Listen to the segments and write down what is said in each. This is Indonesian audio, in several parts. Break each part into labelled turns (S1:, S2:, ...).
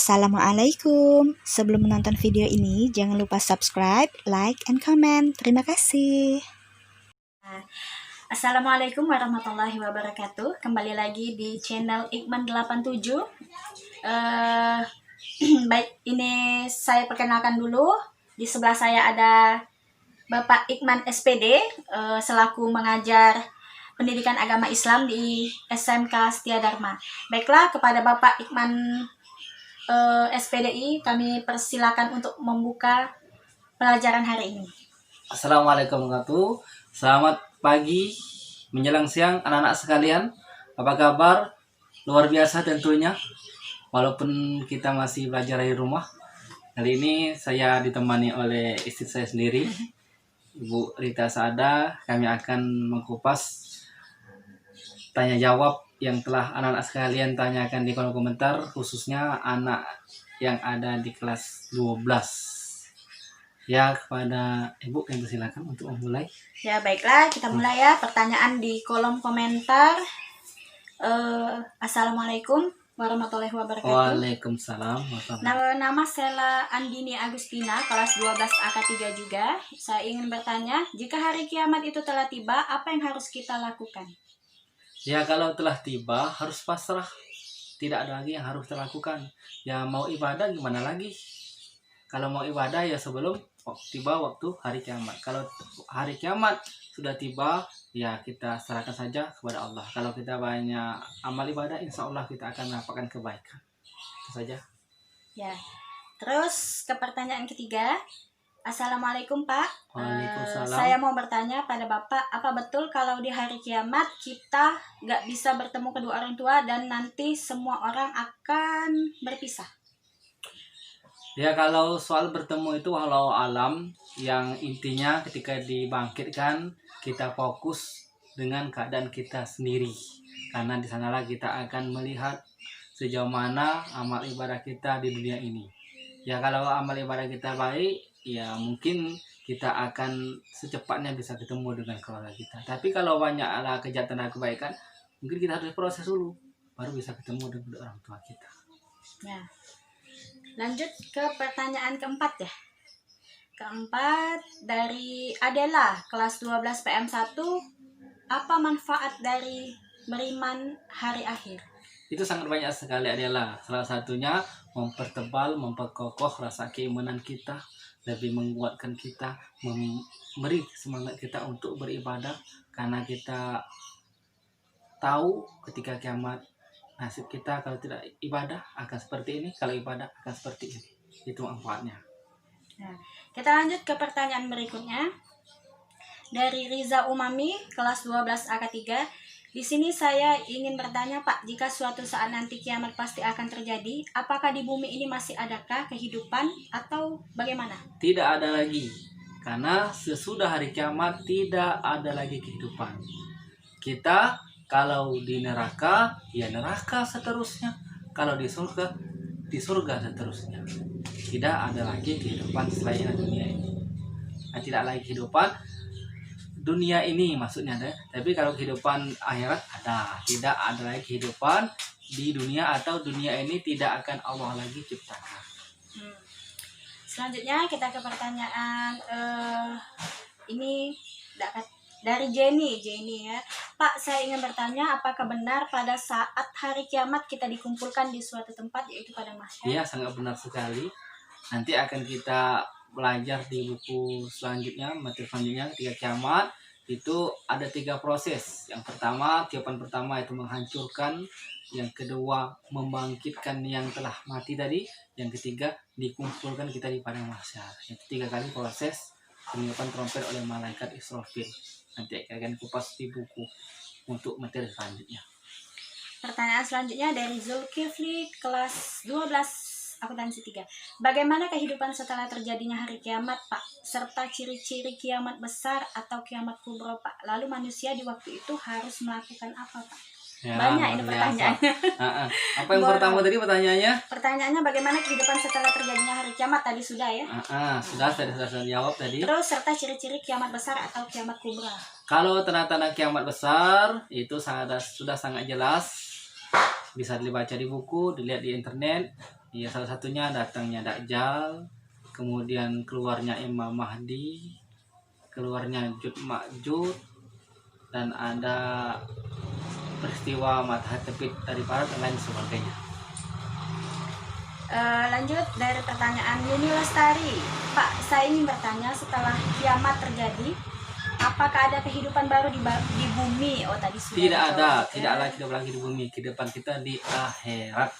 S1: Assalamualaikum. Sebelum menonton video ini, jangan lupa subscribe, like, and comment. Terima kasih.
S2: Assalamualaikum warahmatullahi wabarakatuh. Kembali lagi di channel Ikman 87. Baik, ini saya perkenalkan dulu. Di sebelah saya ada Bapak Ikman SPD, selaku mengajar pendidikan agama Islam di SMK Setia Dharma. Baiklah, kepada Bapak Ikman SPDI, kami persilakan untuk membuka pelajaran hari ini.
S3: Assalamualaikum warahmatullahi wabarakatuh. Selamat pagi menjelang siang anak-anak sekalian. Apa kabar? Luar biasa tentunya. Walaupun kita masih belajar dari rumah. Kali ini saya ditemani oleh istri saya sendiri, Ibu Rita Saada. Kami akan mengupas tanya jawab yang telah anak-anak sekalian tanyakan di kolom komentar, khususnya anak yang ada di kelas 12. Ya, kepada Ibu kami persilakan untuk memulai.
S2: Ya, baiklah, kita mulai ya. Pertanyaan di kolom komentar. Assalamualaikum warahmatullahi wabarakatuh.
S3: Waalaikumsalam warahmatullahi.
S2: Nama Sela Andini Agustina, kelas 12 AK3 juga. Saya ingin bertanya, jika hari kiamat itu telah tiba, apa yang harus kita lakukan?
S3: Ya, kalau telah tiba harus pasrah. Tidak ada lagi yang harus dilakukan. Ya, mau ibadah gimana lagi? Kalau mau ibadah ya sebelum tiba waktu hari kiamat. Kalau hari kiamat sudah tiba, ya kita serahkan saja kepada Allah. Kalau kita banyak amal ibadah, insya Allah kita akan mendapatkan kebaikan. Itu saja.
S2: Ya, terus ke pertanyaan ketiga. Assalamualaikum Pak.
S3: Waalaikumsalam.
S2: Saya mau bertanya pada Bapak, apa betul kalau di hari kiamat kita nggak bisa bertemu kedua orang tua dan nanti semua orang akan berpisah?
S3: Ya, kalau soal bertemu itu walau alam, yang intinya ketika dibangkitkan kita fokus dengan keadaan kita sendiri, karena di sanalah kita akan melihat sejauh mana amal ibadah kita di dunia ini. Ya, kalau amal ibadah kita baik, ya mungkin kita akan secepatnya bisa ketemu dengan keluarga kita. Tapi kalau banyak kejahatan dan kebaikan, mungkin kita harus proses dulu baru bisa ketemu dengan orang tua kita.
S2: Ya. Lanjut ke pertanyaan keempat ya. Keempat dari Adela, kelas 12 PM1. Apa manfaat dari beriman hari akhir?
S3: Itu sangat banyak sekali adalah salah satunya mempertebal, memperkokoh rasa keimanan kita, lebih menguatkan kita, memberi semangat kita untuk beribadah, karena kita tahu ketika kiamat nasib kita kalau tidak ibadah akan seperti ini, kalau ibadah akan seperti ini. Itu manfaatnya.
S2: Nah, kita lanjut ke pertanyaan berikutnya. Dari Riza Umami, kelas 12 AK3. Di sini saya ingin bertanya Pak, jika suatu saat nanti kiamat pasti akan terjadi, apakah di bumi ini masih adakah kehidupan atau bagaimana?
S3: Tidak ada lagi, karena sesudah hari kiamat tidak ada lagi kehidupan. Kita kalau di neraka, ya neraka seterusnya. Kalau di surga seterusnya. Tidak ada lagi kehidupan selain dunia ini. Nah, tidak lagi kehidupan dunia ini maksudnya ada. Tapi kalau kehidupan akhirat ada. Tidak ada lagi kehidupan di dunia, atau dunia ini tidak akan Allah lagi ciptakan.
S2: Selanjutnya kita ke pertanyaan ini dari Jenny ya. Pak, saya ingin bertanya, apakah benar pada saat hari kiamat kita dikumpulkan di suatu tempat, yaitu pada mahsyar?
S3: Iya, sangat benar sekali. Nanti akan kita belajar di buku selanjutnya, materi selanjutnya ketika kiamat itu ada 3 proses. Yang pertama, tiupan pertama itu menghancurkan, yang kedua membangkitkan yang telah mati tadi, yang ketiga dikumpulkan kita di padang mahsyar. Itu 3 kali proses peniupan trompet oleh malaikat Israfil. Nanti akan kupas di buku untuk materi selanjutnya.
S2: Pertanyaan selanjutnya dari Zulkifli, kelas 12 akuntansi 3. Bagaimana kehidupan setelah terjadinya hari kiamat, Pak? Serta ciri-ciri kiamat besar atau kiamat kubro, Pak. Lalu manusia di waktu itu harus melakukan apa, Pak? Ya, banyak ini pertanyaannya.
S3: Apa yang pertama tadi pertanyaannya?
S2: Pertanyaannya bagaimana kehidupan setelah terjadinya hari kiamat, tadi sudah ya?
S3: Sudah jawab tadi.
S2: Terus serta ciri-ciri kiamat besar atau kiamat kubro.
S3: Kalau tanda-tanda kiamat besar itu sudah sangat jelas. bisa dibaca di buku, dilihat di internet. Ya salah satunya datangnya Dajjal, kemudian keluarnya Imam Mahdi, keluarnya Jud Ma'jud, dan ada peristiwa matahari terbit dari barat dan lain sebagainya.
S2: Lanjut dari pertanyaan Yuni Lestari. Pak, saya ingin bertanya, setelah kiamat terjadi, apakah ada kehidupan baru di bumi? Oh, tadi sudah
S3: Tidak ada,
S2: dijawab, ya.
S3: tidak lagi hidup lagi di bumi. Kehidupan kita di akhirat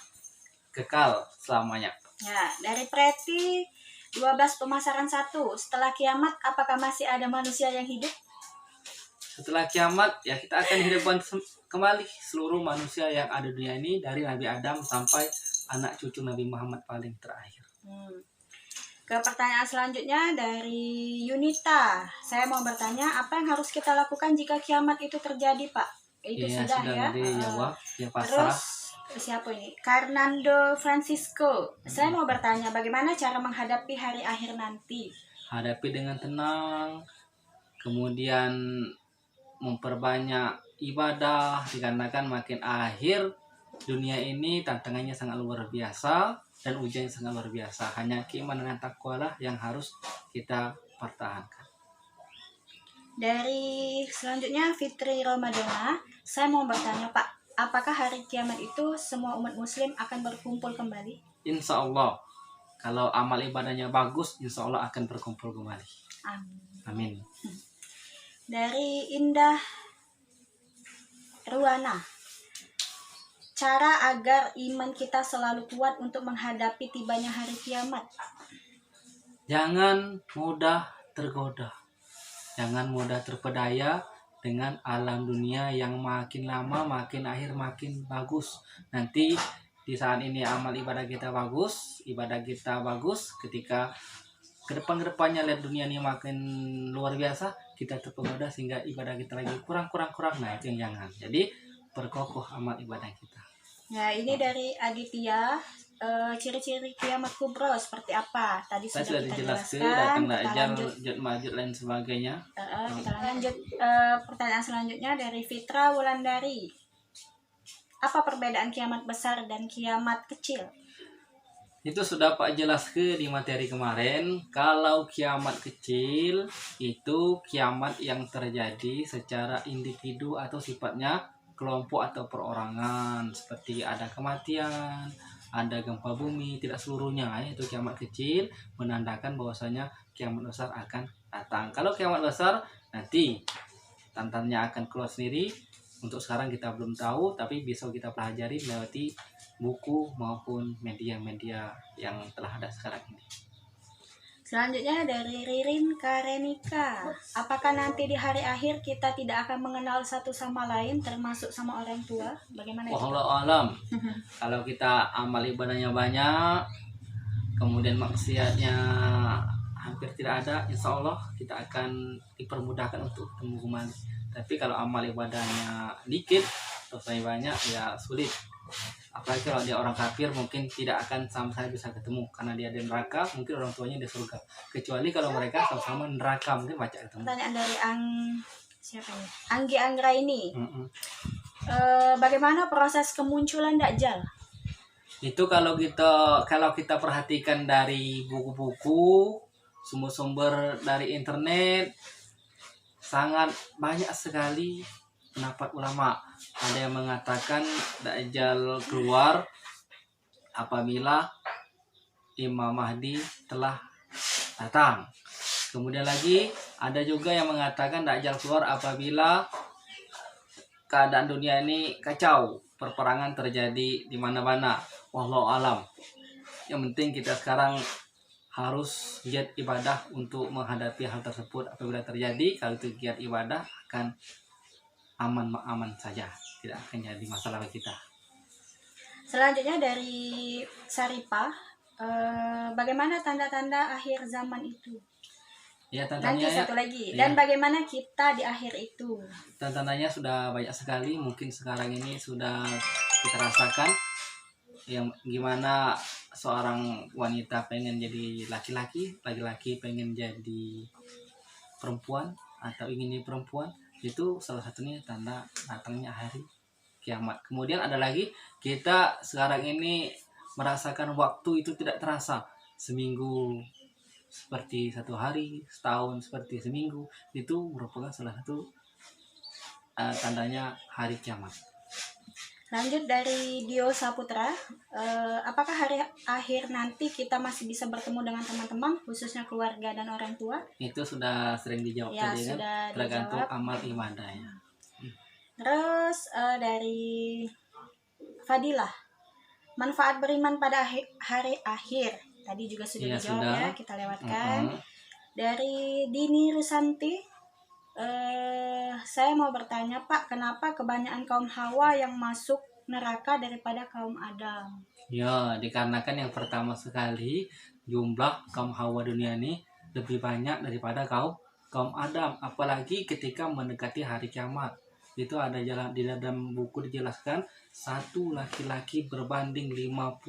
S3: kekal selamanya.
S2: Ya, dari Preti 12 pemasaran 1. Setelah kiamat, apakah masih ada manusia yang hidup?
S3: Setelah kiamat ya kita akan hidupkan kembali seluruh manusia yang ada di dunia ini, dari Nabi Adam sampai anak cucu Nabi Muhammad paling terakhir.
S2: Ke pertanyaan selanjutnya dari Yunita. Saya mau bertanya, apa yang harus kita lakukan jika kiamat itu terjadi, Pak? Itu
S3: Iya,
S2: sudah ya.
S3: dijawab. Ya pasrah.
S2: Terus siapa ini? Karnando Francisco. Saya mau bertanya, bagaimana cara menghadapi hari akhir nanti?
S3: Hadapi dengan tenang, kemudian memperbanyak ibadah, dikarenakan makin akhir dunia ini tantangannya sangat luar biasa dan ujiannya sangat luar biasa. Hanya keimanan dan takwa lah yang harus kita pertahankan.
S2: Dari selanjutnya Fitri Ramadana, saya mau bertanya, Pak, apakah hari kiamat itu semua umat muslim akan berkumpul kembali?
S3: Insya Allah, kalau amal ibadahnya bagus, insya Allah akan berkumpul kembali.
S2: Amin.
S3: Amin.
S2: Dari Indah Ruana, cara agar iman kita selalu kuat untuk menghadapi tibanya hari kiamat.
S3: Jangan mudah tergoda. Jangan mudah terpedaya dengan alam dunia yang makin lama, makin akhir, makin bagus. Nanti di saat ini amal ibadah kita bagus, ketika kedepannya lihat dunia ini makin luar biasa, kita terpedaya sehingga ibadah kita lagi kurang. Nah itu yang jangan. Jadi perkokoh amal ibadah kita.
S2: Ya, ini dari Aditya. Ciri-ciri kiamat kubro seperti apa? Tadi sudah kita
S3: dijelaskan,
S2: jelaskan.
S3: datang
S2: Kita
S3: Dajjal,
S2: lanjut.
S3: Jud Ma'jud lain sebagainya.
S2: Kita lanjut pertanyaan selanjutnya dari Fitra Wulandari. Apa perbedaan kiamat besar dan kiamat kecil?
S3: Itu sudah Pak jelaskan di materi kemarin. Kalau kiamat kecil itu kiamat yang terjadi secara individu atau sifatnya kelompok atau perorangan, seperti ada kematian, ada gempa bumi, tidak seluruhnya. Itu kiamat kecil, menandakan bahwasanya kiamat besar akan datang. Kalau kiamat besar nanti tantannya akan keluar sendiri. Untuk sekarang kita belum tahu, tapi besok kita pelajari melewati buku maupun media-media yang telah ada sekarang ini.
S2: Selanjutnya dari Ririn Karenika. Apakah nanti di hari akhir kita tidak akan mengenal satu sama lain, termasuk sama orang tua? Bagaimana itu?
S3: Wallahu alam. Kalau kita amal ibadahnya banyak, kemudian maksiatnya hampir tidak ada, insya Allah kita akan dipermudahkan untuk ketemu kembali. Tapi kalau amal ibadahnya dikit, dosanya banyak, ya sulit. Apalagi kalau dia orang kafir, mungkin tidak akan sama-sama bisa ketemu, karena dia di neraka, mungkin orang tuanya di surga. Kecuali kalau mereka sama-sama neraka, mungkin baca ketemu.
S2: Pertanyaan dari siapa ini? Anggi Anggra ini.
S3: Mm-mm.
S2: Bagaimana proses kemunculan Dajjal?
S3: Itu kalau kita perhatikan dari buku-buku, sumber-sumber dari internet, sangat banyak sekali pendapat ulama. Ada yang mengatakan Dajjal keluar apabila Imam Mahdi telah datang. Kemudian lagi ada juga yang mengatakan Dajjal keluar apabila keadaan dunia ini kacau, perperangan terjadi di mana-mana. Wallahu alam. Yang penting kita sekarang harus giat ibadah untuk menghadapi hal tersebut. Apabila terjadi, kalau itu giat ibadah akan aman saja, tidak akan jadi masalah bagi kita.
S2: Selanjutnya dari Saripah, bagaimana tanda-tanda akhir zaman itu?
S3: Ya,
S2: Nanti
S3: tandanya
S2: satu lagi.
S3: ya.
S2: Dan bagaimana kita di akhir itu?
S3: Tandanya sudah banyak sekali, mungkin sekarang ini sudah kita rasakan. Yang gimana seorang wanita pengen jadi laki-laki, laki-laki pengen jadi perempuan atau ingin jadi perempuan, itu salah satunya tanda datangnya hari kiamat. Kemudian ada lagi, kita sekarang ini merasakan waktu itu tidak terasa. Seminggu seperti 1 hari, setahun seperti seminggu. Itu merupakan salah satu tandanya hari kiamat.
S2: Lanjut dari Dio Saputra, apakah hari akhir nanti kita masih bisa bertemu dengan teman-teman, khususnya keluarga dan orang tua?
S3: Itu sudah sering dijawab
S2: Ya,
S3: tadi kan,
S2: sudah
S3: tergantung
S2: dijawab.
S3: amal ibadahnya.
S2: Terus dari Fadilah, manfaat beriman pada hari akhir. Tadi juga sudah
S3: Iya,
S2: dijawab
S3: sudah.
S2: ya, kita lewatkan.
S3: Mm-mm.
S2: Dari Dini Rusanti, saya mau bertanya Pak, kenapa kebanyakan kaum Hawa yang masuk neraka daripada kaum Adam?
S3: Ya, dikarenakan yang pertama sekali jumlah kaum Hawa dunia ini lebih banyak daripada kaum Adam, apalagi ketika mendekati hari kiamat. Itu ada jalan di dalam buku dijelaskan, satu laki-laki berbanding 50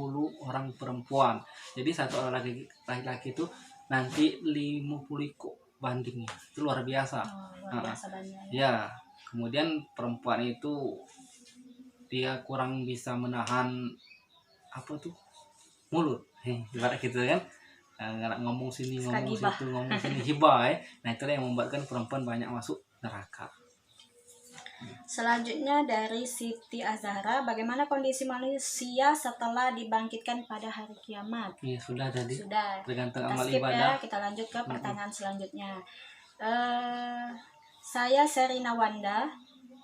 S3: orang perempuan. Jadi satu orang laki-laki itu nanti 50 bandingnya. Itu luar biasa.
S2: Luar biasa banyak.
S3: Ya, kemudian perempuan itu dia kurang bisa menahan apa tuh, mulut, ibarat gitu kan, nggak ngomong sini
S2: Suka
S3: ngomong
S2: gibah.
S3: situ ngomong sini hibah. Nah itulah yang membuatkan perempuan banyak masuk neraka.
S2: Selanjutnya dari Siti Azhara, bagaimana kondisi manusia setelah dibangkitkan pada hari kiamat?
S3: Ya sudah tadi,
S2: Sudah.
S3: tergantung
S2: Kita
S3: amal
S2: skip
S3: ibadah.
S2: ya, kita lanjut ke pertanyaan selanjutnya. Saya Serina Wanda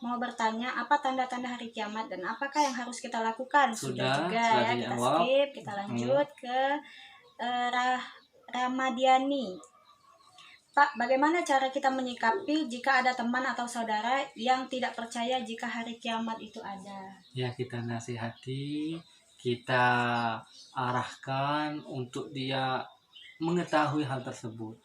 S2: mau bertanya, apa tanda-tanda hari kiamat dan apakah yang harus kita lakukan? Sudah juga
S3: sudah
S2: ya, kita
S3: dijawab.
S2: skip, kita lanjut ke Ramadiani. Pak, bagaimana cara kita menyikapi jika ada teman atau saudara yang tidak percaya jika hari kiamat itu ada?
S3: Ya, kita nasihati, kita arahkan untuk dia mengetahui hal tersebut.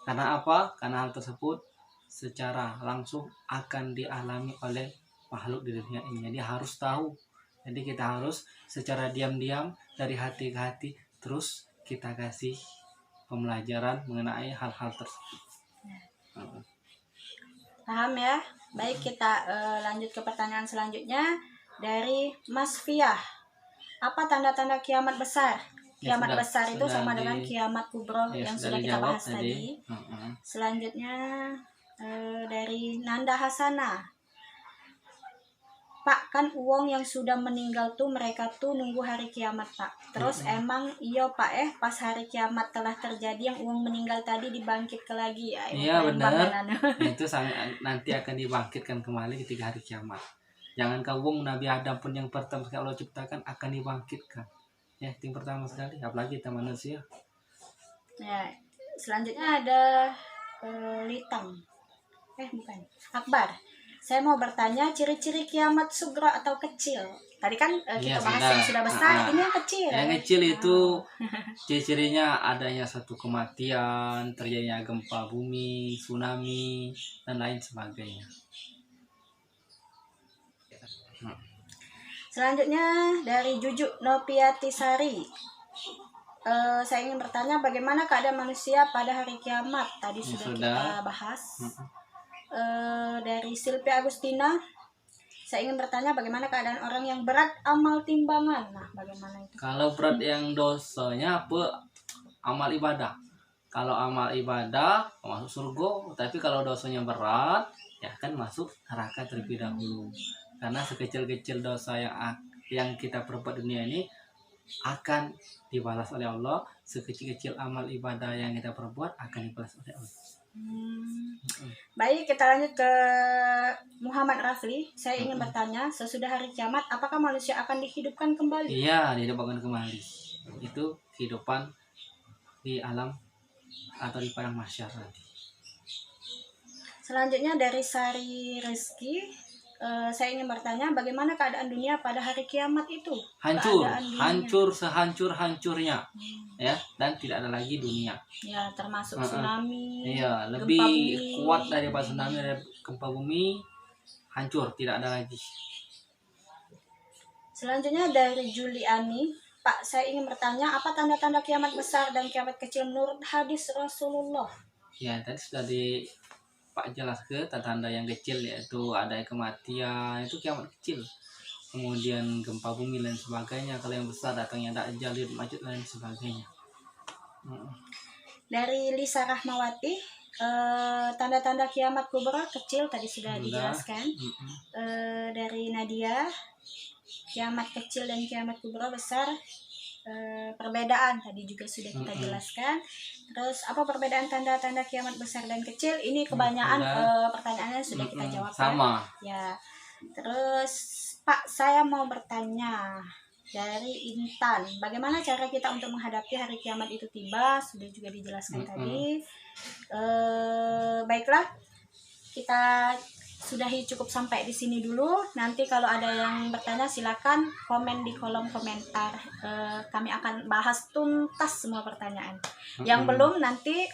S3: Karena apa? Karena hal tersebut secara langsung akan dialami oleh makhluk di dunia ini. Jadi harus tahu. Jadi kita harus secara diam-diam dari hati ke hati terus kita kasih pembelajaran mengenai hal-hal tersebut.
S2: Paham ya? Baik, kita lanjut ke pertanyaan selanjutnya dari Mas Fiah. Apa tanda-tanda kiamat besar?
S3: Ya,
S2: Kiamat
S3: sudah-
S2: besar itu
S3: sudah
S2: sama dengan kiamat kubro
S3: Ya,
S2: yang
S3: sudah
S2: sudah kita
S3: dijawab
S2: bahas tadi.
S3: Mm-mm.
S2: Selanjutnya dari Nanda Hasana. Pak, kan uang yang sudah meninggal tuh mereka tuh nunggu hari kiamat Pak. Terus emang iya Pak pas hari kiamat telah terjadi yang uang meninggal tadi dibangkit ke lagi ya.
S3: Iya benar. Itu nanti akan dibangkitkan kembali ketika hari kiamat. Jangan kau Nabi Adam pun yang pertama sekali Allah ciptakan akan dibangkitkan. Ya, yang pertama sekali, apalagi kita manusia.
S2: Ya, selanjutnya ada Litang. Bukan. Akbar. Saya mau bertanya ciri-ciri kiamat sugro atau kecil. Tadi kan kita bahas yang sudah besar, ini yang kecil.
S3: Yang kecil itu ciri-cirinya adanya satu kematian, terjadinya gempa bumi, tsunami, dan lain sebagainya.
S2: Selanjutnya dari Jujuk Nopiatisari. Saya ingin bertanya bagaimana keadaan manusia pada hari kiamat. Tadi sudah kita bahas. Dari Silvia Agustina, saya ingin bertanya bagaimana keadaan orang yang berat amal timbangan. Nah, bagaimana itu?
S3: Kalau berat yang dosanya apa? Amal ibadah. Kalau amal ibadah masuk surga, tapi kalau dosanya berat ya kan masuk neraka terlebih dahulu. Karena sekecil-kecil dosa yang kita perbuat dunia ini akan dibalas oleh Allah, sekecil-kecil amal ibadah yang kita perbuat akan dibalas oleh Allah.
S2: Baik, kita lanjut ke Muhammad Rafli. Saya ingin bertanya, sesudah hari kiamat apakah manusia akan dihidupkan kembali?
S3: Iya, dihidupkan kembali. Itu kehidupan di alam atau di padang mahsyar nanti.
S2: Selanjutnya dari Sari Rizky, saya ingin bertanya bagaimana keadaan dunia pada hari kiamat itu?
S3: Hancur sehancur-hancurnya. Ya, dan tidak ada lagi dunia.
S2: Ya, termasuk tsunami.
S3: Iya, lebih kuat daripada tsunami, dari gempa bumi, hancur, tidak ada lagi.
S2: Selanjutnya dari Juliani, Pak, saya ingin bertanya apa tanda-tanda kiamat besar dan kiamat kecil menurut hadis Rasulullah?
S3: Ya, tadi sudah Pak jelas ke tanda yang kecil, yaitu ada kematian, itu kiamat kecil. Kemudian gempa bumi dan sebagainya. Kalau yang besar datangnya Dajjal, macet dan sebagainya.
S2: Dari Lisa Rahmawati, tanda-tanda kiamat kubra kecil tadi sudah dijelaskan. Dari Nadia, kiamat kecil dan kiamat kubra besar, perbedaan tadi juga sudah kita jelaskan. Terus apa perbedaan tanda-tanda kiamat besar dan kecil? Ini kebanyakan pertanyaannya sudah kita jawab.
S3: Sama.
S2: Ya. Terus Pak, saya mau bertanya dari Intan, bagaimana cara kita untuk menghadapi hari kiamat itu tiba? Sudah juga dijelaskan tadi. Baiklah, kita sudahi cukup sampai di sini dulu. Nanti kalau ada yang bertanya silakan komen di kolom komentar. Kami akan bahas tuntas semua pertanyaan. Yang belum nanti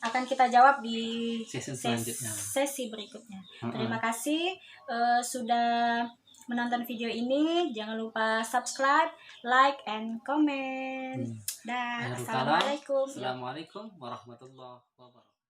S2: akan kita jawab di sesi berikutnya. Terima kasih sudah menonton video ini. Jangan lupa subscribe, like, and comment. Assalamualaikum.
S3: Assalamualaikum warahmatullahi wabarakatuh.